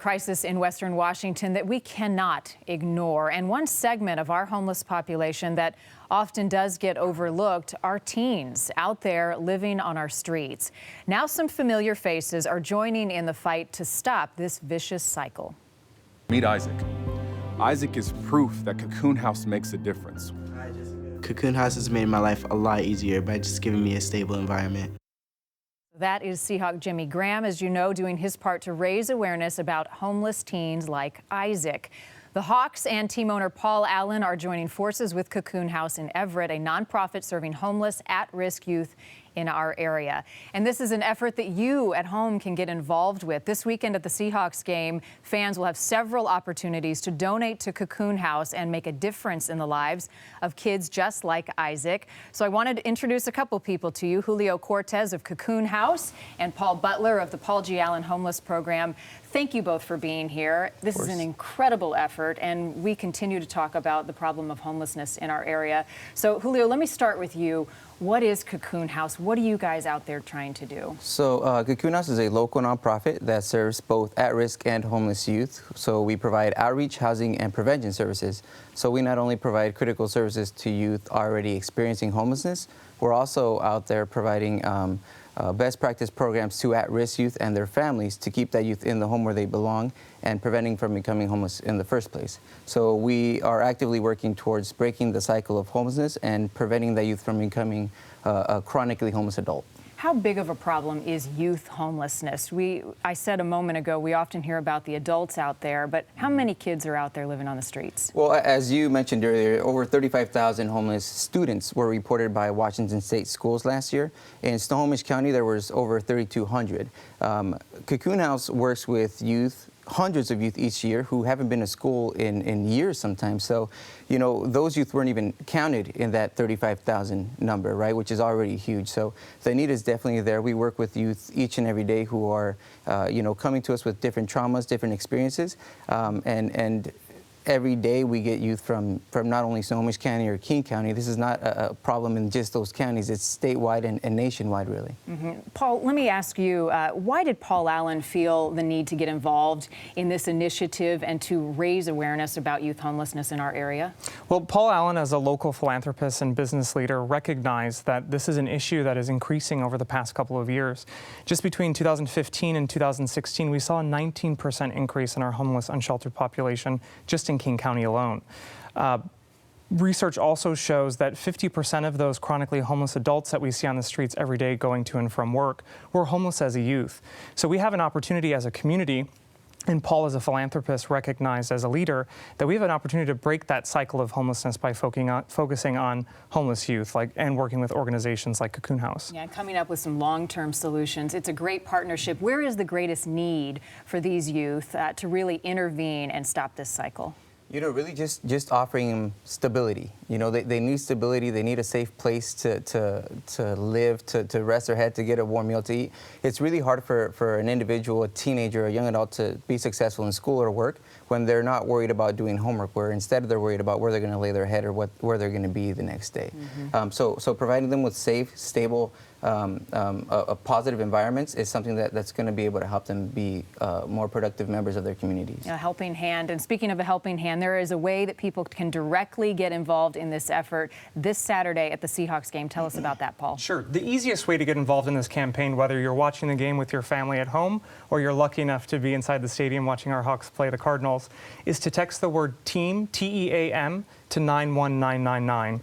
Crisis in Western Washington that we cannot ignore. And one segment of our homeless population that often does get overlooked are teens out there living on our streets. Now some familiar faces are joining in the fight to stop this vicious cycle. Meet Isaac. Isaac is proof that Cocoon House makes a difference. Cocoon House has made my life a lot easier by just giving me a stable environment. That is Seahawk Jimmy Graham, as you know, doing his part to raise awareness about homeless teens like Isaac. The Hawks and team owner Paul Allen are joining forces with Cocoon House in Everett, a nonprofit serving homeless, at-risk youth in our area. And this is an effort that you at home can get involved with. This weekend at the Seahawks game, fans will have several opportunities to donate to Cocoon House and make a difference in the lives of kids just like Isaac. So I wanted to introduce a couple people to you, Julio Cortez of Cocoon House and Paul Butler of the Paul G. Allen Homeless Program. Thank you both for being here. This is an incredible effort, and we continue to talk about the problem of homelessness in our area. So, Julio, let me start with you. What is Cocoon House? What are you guys out there trying to do? So Cocoon House is a local nonprofit that serves both at-risk and homeless youth. So we provide outreach, housing, and prevention services. So we not only provide critical services to youth already experiencing homelessness, we're also out there providing best practice programs to at-risk youth and their families to keep that youth in the home where they belong and preventing from becoming homeless in the first place. So we are actively working towards breaking the cycle of homelessness and preventing that youth from becoming a chronically homeless adult. How big of a problem is youth homelessness? I said a moment ago, we often hear about the adults out there, but how many kids are out there living on the streets? Well, as you mentioned earlier, over 35,000 homeless students were reported by Washington State schools last year. In Snohomish County, there was over 3,200. Cocoon House works with youth, hundreds of youth each year who haven't been to school in years sometimes. So, you know, those youth weren't even counted in that 35,000 number, right, which is already huge. So the need is definitely there. We work with youth each and every day who are, you know, coming to us with different traumas, different experiences, and every day we get youth from not only Snohomish County or King County. This is not a problem in just those counties. It's statewide and nationwide, really. Paul, let me ask you, why did Paul Allen feel the need to get involved in this initiative and to raise awareness about youth homelessness in our area? Well, Paul Allen, as a local philanthropist and business leader, recognized that this is an issue that is increasing over the past couple of years. Just between 2015 and 2016, we saw a 19% increase in our homeless, unsheltered population just in King County alone. Research also shows that 50% of those chronically homeless adults that we see on the streets every day going to and from work were homeless as a youth. So we have an opportunity as a community, and Paul, as a philanthropist, recognized as a leader, that we have an opportunity to break that cycle of homelessness by focusing on homeless youth, and working with organizations like Cocoon House. Yeah, coming up with some long-term solutions. It's a great partnership. Where is the greatest need for these youth to really intervene and stop this cycle? You know, really just offering them stability. You know, they need stability. They need a safe place to live, to rest their head, to get a warm meal to eat. It's really hard for an individual, a teenager, a young adult to be successful in school or work when they're not worried about doing homework, where instead they're worried about where they're going to lay their head or where they're going to be the next day. So providing them with safe, stable, positive environments is something that's going to be able to help them be more productive members of their communities. A helping hand. And speaking of a helping hand, there is a way that people can directly get involved in this effort this Saturday at the Seahawks game. Tell us about that, Paul. Sure. The easiest way to get involved in this campaign, whether you're watching the game with your family at home or you're lucky enough to be inside the stadium watching our Hawks play the Cardinals, is to text the word TEAM, T-E-A-M, to 91999.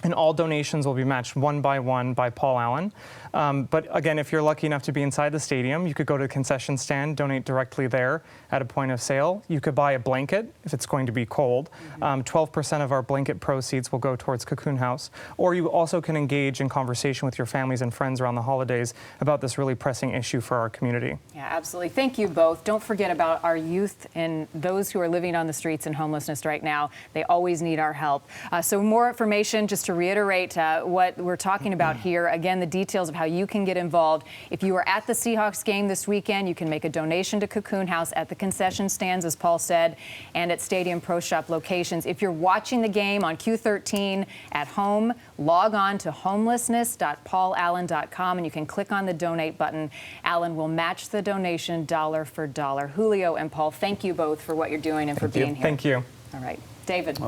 And all donations will be matched one by one by Paul Allen. But again, if you're lucky enough to be inside the stadium, you could go to the concession stand, donate directly there at a point of sale. You could buy a blanket if it's going to be cold. 12% of our blanket proceeds will go towards Cocoon House. Or you also can engage in conversation with your families and friends around the holidays about this really pressing issue for our community. Yeah, absolutely. Thank you both. Don't forget about our youth and those who are living on the streets in homelessness right now. They always need our help. So more information, just to reiterate what we're talking about here. Again, the details of how you can get involved. If you are at the Seahawks game this weekend, you can make a donation to Cocoon House at the concession stands, as Paul said, and at Stadium Pro Shop locations. If you're watching the game on Q13 at home, log on to homelessness.paulallen.com and you can click on the donate button. Allen will match the donation dollar for dollar. Julio and Paul, thank you both for what you're doing and for being here. Thank you. All right. David.